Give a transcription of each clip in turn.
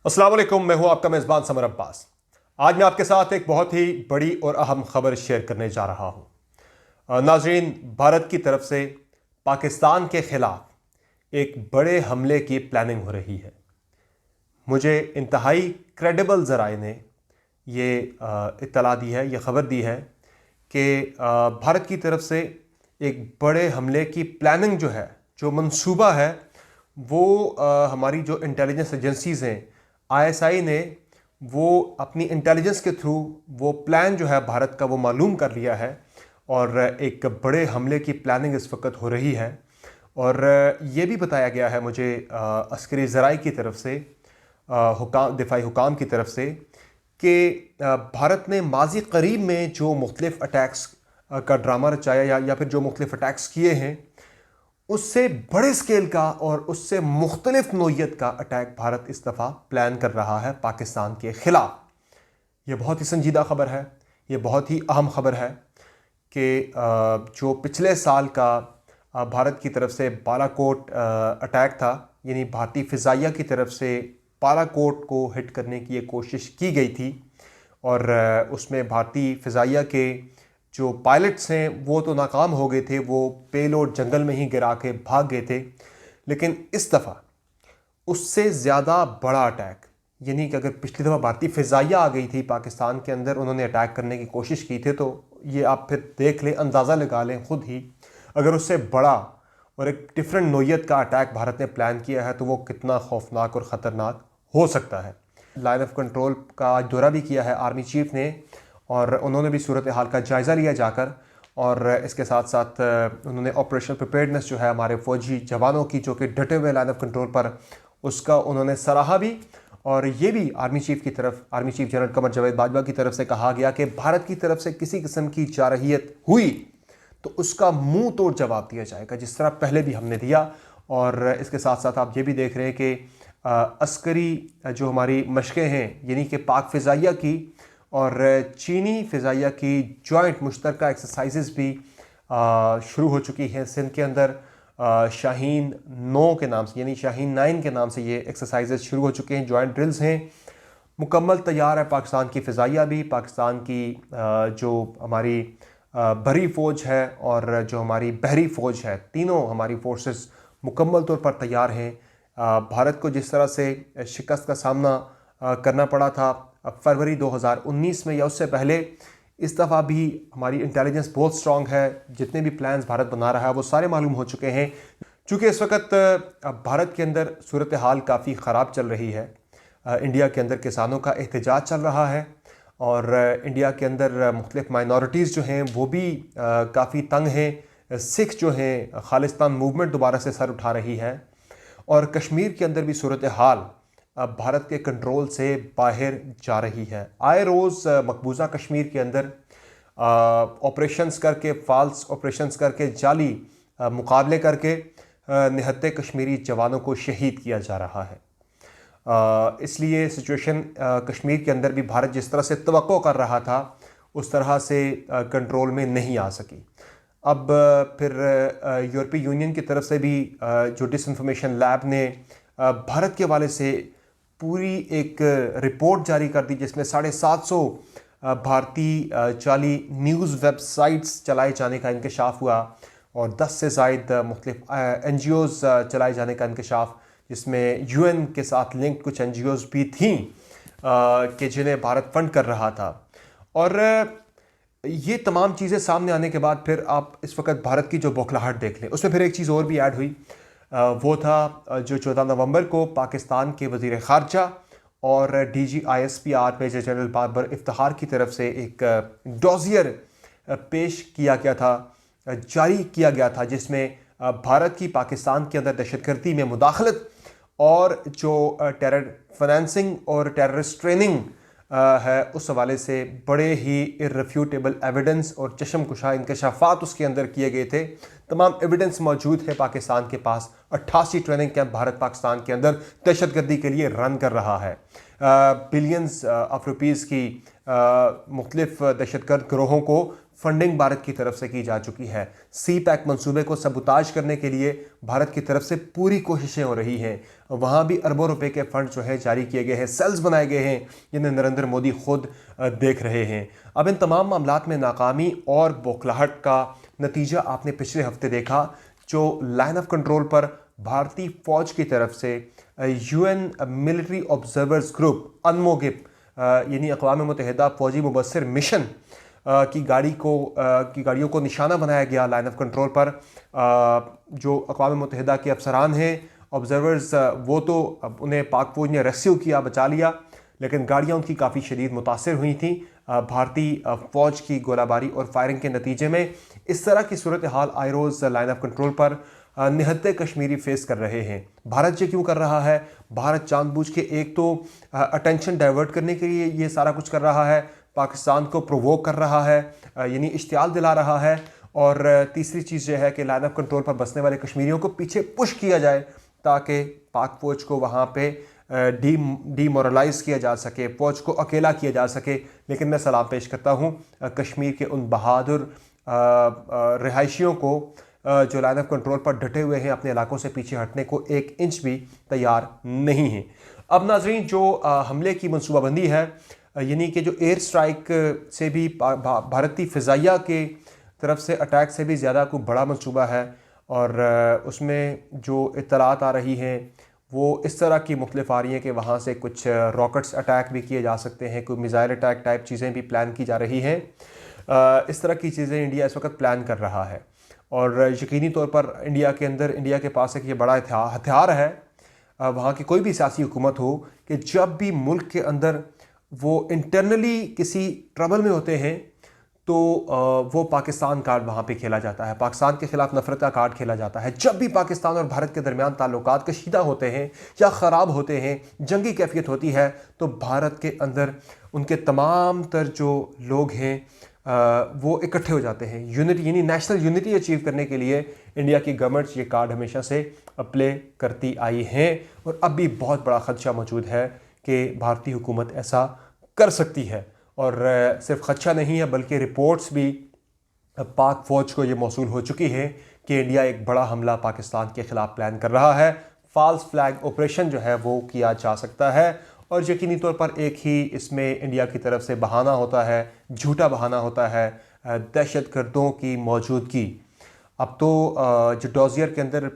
अस्सलाम वालेकुम, मैं हूं आपका मेज़बान समर अब्बास। आज मैं आपके साथ एक बहुत ही बड़ी और अहम खबर शेयर करने जा रहा हूं। नाजरीन, भारत की तरफ से पाकिस्तान के खिलाफ एक बड़े हमले की प्लानिंग हो रही है। मुझे इंतहाई क्रेडिबल ज़राए ने ये इत्तला दी है, ये ख़बर दी है कि भारत की तरफ से एक बड़े हमले की प्लानिंग जो है, जो मंसूबा है, वो हमारी जो इंटेलिजेंस एजेंसीज़ हैं, आईएसआई ने वो अपनी इंटेलिजेंस के थ्रू वो प्लान जो है भारत का वो मालूम कर लिया है और एक बड़े हमले की प्लानिंग इस वक्त हो रही है। और ये भी बताया गया है मुझे अस्करी ज़राए की तरफ से, दिफाई हुकाम की तरफ से, कि भारत ने माजी करीब में जो मुख्तलिफ अटैक्स का ड्रामा रचाया या फिर जो मुख्तलिफ अटैक्स किए हैं, उससे बड़े स्केल का और उससे मुख्तलिफ नौइयत का अटैक भारत इस दफ़ा प्लान कर रहा है पाकिस्तान के ख़िलाफ़। ये बहुत ही संजीदा ख़बर है, ये बहुत ही अहम ख़बर है कि जो पिछले साल का भारत की तरफ से बालाकोट अटैक था, यानी भारतीय फ़िज़ाइया की तरफ से बालाकोट को हिट करने की ये कोशिश की गई थी और उसमें भारतीय फ़िज़ाइया के जो पायलट्स हैं वो तो नाकाम हो गए थे, वो पेलोड जंगल में ही गिरा के भाग गए थे। लेकिन इस दफ़ा उससे ज़्यादा बड़ा अटैक, यानी कि अगर पिछली दफ़ा भारतीय फ़िज़ाइया आ गई थी पाकिस्तान के अंदर, उन्होंने अटैक करने की कोशिश की थी, तो ये आप फिर देख लें, अंदाज़ा लगा लें खुद ही, अगर उससे बड़ा और एक डिफरेंट नौइयत का अटैक भारत ने प्लान किया है तो वो कितना खौफनाक और ख़तरनाक हो सकता है। लाइन ऑफ कंट्रोल का आज दौरा भी किया है आर्मी चीफ ने और उन्होंने भी सूरत हाल का जायज़ा लिया जाकर, और इसके साथ साथ उन्होंने ऑपरेशनल प्रिपेयर्डनेस जो है हमारे फ़ौजी जवानों की, जो कि डटे हुए लाइन ऑफ कंट्रोल पर, उसका उन्होंने सराहा भी। और ये भी army chief general Qamar Javed Bajwa की तरफ से कहा गया कि भारत की तरफ से किसी किस्म की जारहियत हुई तो उसका मुंह तोड़ जवाब दिया जाएगा, जिस तरह पहले भी हमने दिया। और इसके साथ साथ आप ये भी देख रहे हैं कि अस्करी जो हमारी मशक़ें हैं, यानी कि पाक फ़िज़ाइया की और चीनी फ़िज़ाइया की जॉइंट मुश्तरका एक्सरसाइजेज़ भी शुरू हो चुकी हैं सिंध के अंदर। शाहीन 9 के नाम से, यानी शाहीन 9 के नाम से ये एक्सरसाइजेज़ शुरू हो चुके हैं, जॉइंट ड्रिल्स हैं। मुकम्मल तैयार है पाकिस्तान की फ़िज़ाइया भी, पाकिस्तान की जो हमारी बरी फ़ौज है और जो हमारी बहरी फ़ौज है, तीनों हमारी फोर्सेस मुकम्मल तौर पर तैयार हैं। भारत को जिस तरह से शिकस्त का सामना करना पड़ा था फरवरी 2019 में या उससे पहले, इस दफ़ा भी हमारी इंटेलिजेंस बहुत स्ट्रॉन्ग है। जितने भी प्लान्स भारत बना रहा है वो सारे मालूम हो चुके हैं। चूँकि इस वक्त भारत के अंदर सूरत हाल काफ़ी ख़राब चल रही है, इंडिया के अंदर किसानों का एहतजाज चल रहा है और इंडिया के अंदर मुख्तलिफ माइनॉरिटीज़ जो हैं वो भी काफ़ी तंग हैं। सिख जो हैं, खालिस्तान मूवमेंट दोबारा से सर उठा रही है और कश्मीर के अंदर भी सूरत हाल भारत के कंट्रोल से बाहर जा रही है। आए रोज़ मकबूजा कश्मीर के अंदर ऑपरेशंस करके, फाल्स ऑपरेशंस करके, जाली मुकाबले करके निहत्ते कश्मीरी जवानों को शहीद किया जा रहा है। इसलिए सिचुएशन कश्मीर के अंदर भी भारत जिस तरह से तवक्को कर रहा था उस तरह से कंट्रोल में नहीं आ सकी। अब फिर यूरोपीय यूनियन की तरफ से भी जो डिसइंफॉर्मेशन लैब ने भारत के हवाले से पूरी एक रिपोर्ट जारी कर दी, जिसमें 750 भारतीय जाली न्यूज़ वेबसाइट्स चलाए जाने का इंकशाफ हुआ और 10 से ज़ायद मुख्तलिफ NGOs चलाए जाने का इंकशाफ, जिसमें UN के साथ लिंक्ड कुछ NGOs भी थीं कि जिन्हें भारत फंड कर रहा था। और ये तमाम चीज़ें सामने आने के बाद फिर आप इस वक्त भारत की जो बौखलाहट देख लें, उसमें फिर एक चीज़ और भी ऐड हुई, वो था जो 14 नवंबर को पाकिस्तान के वज़ीर ख़ारजा और DG ISPR major general Babar Iftikhar की तरफ से एक डॉजियर पेश किया गया था, जारी किया गया था, जिसमें भारत की पाकिस्तान के अंदर दहशतगर्दी में मुदाखलत और जो टेरर फाइनेंसिंग और टेररिस्ट ट्रेनिंग है, उस हवाले से बड़े ही इर्रेफ्यूटेबल एविडेंस और चशमकुशा इंकशाफात उसके अंदर किए गए थे। तमाम एविडेंस मौजूद है पाकिस्तान के पास। 88 ट्रेनिंग कैंप भारत पाकिस्तान के अंदर दहशतगर्दी के लिए रन कर रहा है। बिलियंस ऑफ रुपीज़ की मुख्तलिफ दहशतगर्द गिरोहों को फंडिंग भारत की तरफ से की जा चुकी है। सी पैक मंसूबे को सबुताज करने के लिए भारत की तरफ से पूरी कोशिशें हो रही हैं। वहाँ भी अरबों रुपए के फंड जो है जारी किए गए हैं, सेल्स बनाए गए हैं, जिन्हें नरेंद्र मोदी खुद देख रहे हैं। अब इन तमाम मामलात में नाकामी और बौखलाहट का नतीजा आपने पिछले हफ्ते देखा, जो लाइन ऑफ कंट्रोल पर भारतीय फौज की तरफ से यूएन मिलिट्री ऑब्जर्वर्स ग्रुप अनमोगिप यानी अक़वाम मुत्तहिदा फौजी मुबस्सिर मिशन की गाड़ियों को निशाना बनाया गया लाइन ऑफ कंट्रोल पर। जो अक़वाम मुत्तहिदा के अफसरान हैं, ऑब्जर्वर्स, वो तो उन्हें पाक फौज ने रेस्क्यू किया, बचा लिया, लेकिन गाड़ियाँ उनकी काफ़ी शदीद मुतासर हुई थी भारतीय फ़ौज की गोलाबारी और फायरिंग के नतीजे में। इस तरह की सूरत हाल आए रोज़ लाइन ऑफ कंट्रोल पर निहत्ते कश्मीरी फेस कर रहे हैं। भारत ये क्यों कर रहा है? भारत जानबूझ के एक तो अटेंशन डाइवर्ट करने के लिए ये सारा कुछ कर रहा है, पाकिस्तान को प्रोवोक कर रहा है, यानी इश्तियाल दिला रहा है, और तीसरी चीज़ यह है कि लाइन ऑफ कंट्रोल पर बसने वाले कश्मीरियों को पीछे पुश किया जाए ताकि पाक फ़ौज को वहाँ पे डीमोरलाइज़ किया जा सके, फ़ौज को अकेला किया जा सके। लेकिन मैं सलाम पेश करता हूँ कश्मीर के उन बहादुर रिहायशियों को जो लाइन ऑफ कंट्रोल पर डटे हुए हैं, अपने इलाकों से पीछे हटने को 1 इंच भी तैयार नहीं हैं। अब नाज़रीन, जो हमले की मनसूबाबंदी है, यानी कि जो एयर स्ट्राइक से भी भारतीय फ़िज़ाइया के तरफ से अटैक से भी ज़्यादा कोई बड़ा मनसूबा है, और उसमें जो इत्तलात आ रही हैं वो इस तरह की मुख्तलिफ आ रही हैं कि वहाँ से कुछ रॉकेट्स अटैक भी किए जा सकते हैं, कोई मिसाइल अटैक टाइप चीज़ें भी प्लान की जा रही हैं। इस तरह की चीज़ें इंडिया इस वक्त प्लान कर रहा है, और यकीनी तौर पर इंडिया के अंदर, इंडिया के पास एक ये बड़ा हथियार है, वहाँ की कोई भी सियासी हुकूमत हो, कि जब भी मुल्क के अंदर वो इंटरनली किसी ट्रबल में होते हैं तो वो पाकिस्तान कार्ड वहाँ पे खेला जाता है, पाकिस्तान के ख़िलाफ़ नफ़रत का कार्ड खेला जाता है। जब भी पाकिस्तान और भारत के दरमियान ताल्लुकात कशीदा होते हैं या ख़राब होते हैं, जंगी कैफियत होती है, तो भारत के अंदर उनके तमाम तर जो लोग हैं वो इकट्ठे हो जाते हैं। यूनिटी यानी नेशनल यूनिटी अचीव करने के लिए इंडिया की गवर्नमेंट ये कार्ड हमेशा से प्ले करती आई हैं, और अब भी बहुत बड़ा ख़दशा मौजूद है कि भारतीय हुकूमत ऐसा कर सकती है। और सिर्फ खदशा नहीं है, बल्कि रिपोर्ट्स भी पाक फ़ौज को ये मौसूल हो चुकी है कि इंडिया एक बड़ा हमला पाकिस्तान के ख़िलाफ़ प्लान कर रहा है। फ़ाल्स फ्लैग ऑपरेशन जो है वो किया जा सकता है, और यकीनी तौर पर एक ही इसमें इंडिया की तरफ से बहाना होता है, झूठा बहाना होता है, दहशतगर्दों की मौजूदगी। अब तो जो डॉजियर के अंदर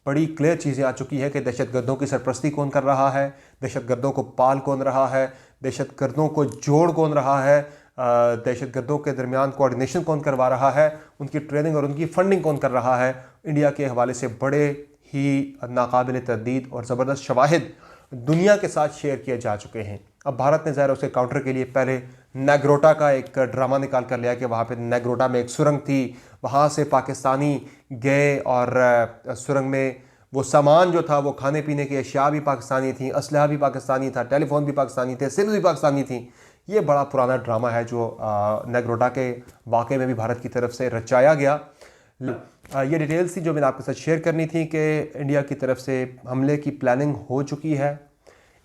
बड़ी क्लियर चीज़ें आ चुकी है कि दहशतगर्दों की सरपरस्ती कौन कर रहा है, दहशतगर्दों को पाल कौन रहा है, दहशतगर्दों को जोड़ कौन रहा है, दहशतगर्दों के दरमियान कोऑर्डिनेशन कौन करवा रहा है, उनकी ट्रेनिंग और उनकी फंडिंग कौन कर रहा है। इंडिया के हवाले से बड़े ही नाकाबिल तरदीद और ज़बरदस्त शवाहिद दुनिया के साथ शेयर किए जा चुके हैं। अब भारत ने ज़ाहिर उसके काउंटर के लिए पहले नेग्रोटा का एक ड्रामा निकाल कर लिया कि वहाँ पे नेग्रोटा में एक सुरंग थी, वहाँ से पाकिस्तानी गए और सुरंग में वो सामान जो था, वो खाने पीने की अशिया भी पाकिस्तानी थी, असलहा भी पाकिस्तानी था, टेलीफोन भी पाकिस्तानी थे, सिम भी पाकिस्तानी थी। ये बड़ा पुराना ड्रामा है जो नेग्रोटा के वाक़े में भी भारत की तरफ से रचाया गया। ये डिटेल्स थी जो मैंने आपके साथ शेयर करनी थी कि इंडिया की तरफ से हमले की प्लानिंग हो चुकी है,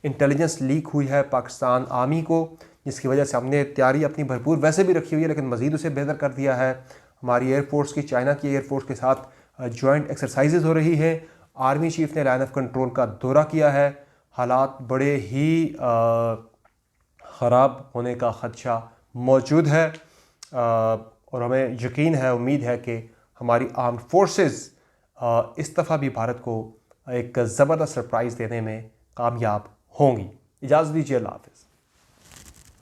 इंटेलिजेंस लीक हुई है पाकिस्तान आर्मी को, जिसकी वजह से हमने तैयारी अपनी भरपूर वैसे भी रखी हुई है, लेकिन मज़ीद उसे बेहतर कर दिया है। हमारी एयरफोर्स की, चाइना की एयरफोर्स के साथ जॉइंट एक्सरसाइजेज हो रही है। आर्मी चीफ ने लाइन ऑफ कंट्रोल का दौरा किया है। हालात बड़े ही ख़राब होने का ख़दशा मौजूद है, और हमें यकीन है, उम्मीद है कि हमारी आर्म्ड फोर्सेस इस दफ़ा भी भारत को एक ज़बरदस्त सरप्राइज़ देने में कामयाब होंगी। इजाज़त दीजिए, अल्लाह हाफ़िज़।